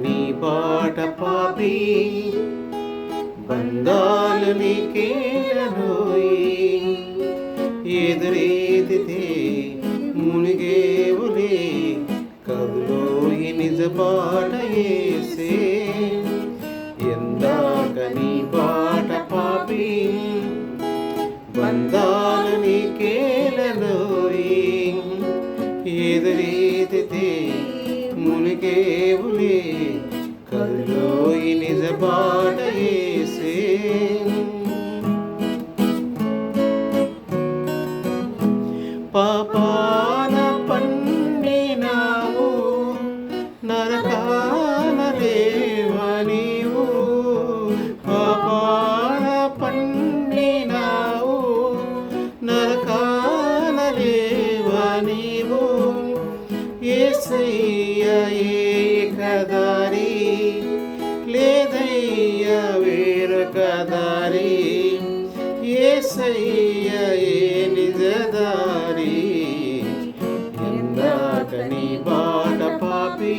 నీ బాట పాపి బంధాలు నీకేలనోయి ఎదురేదితే మునిగేవులే కదులోయి నిజ బాట యేసే ఎందాక నీ బాట పాపి బంధాలు నీకేలనోయి ఎదురేదితే మునిగేవులే కదులోయి నిజ బాట యేసే పాపాన పండినావు నరకాన లేవా నీవు పాపాన పండినావు నరకాన లేవా నీవు యేసయ్యా ఏకదారి లేదయ్యా వేరొక దారి యేసయ్యా నిజదారి ఎందాక నీ బాట పాపి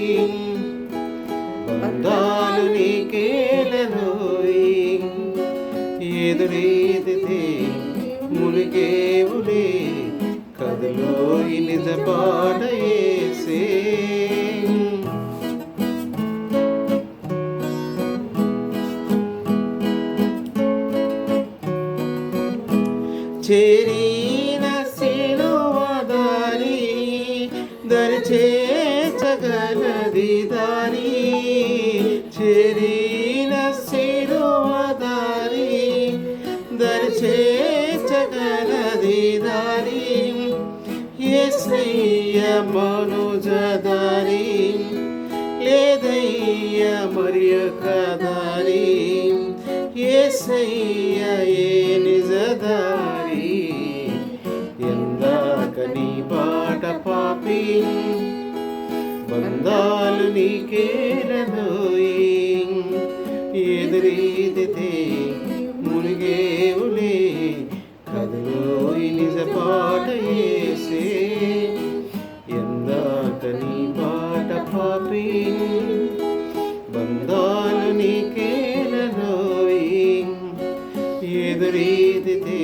బంధాలు నీకేలనోయి ఎదురేదితే మునిగేవులే కదులోయి నిజ బాట యేసే చేరిన సిలువ దారి దరిచేర్చగలది దారి చేరిన సిలువ దారి దరిచేర్చగలది దారి యేసయ్యా మనుజ దారి లేదయ్యా మరియొక దారి యేసయ్యా నిజ దారి ఎందాక నీ బాట పాపి బంధాలు నీకేలనోయి ఎదురీదితే మునిగేవులే కదులోయి నిజ బాట యేసే ఎందాక నీ బాట పాపి బంధాలు నీకేలనోయి ఎదురీదితే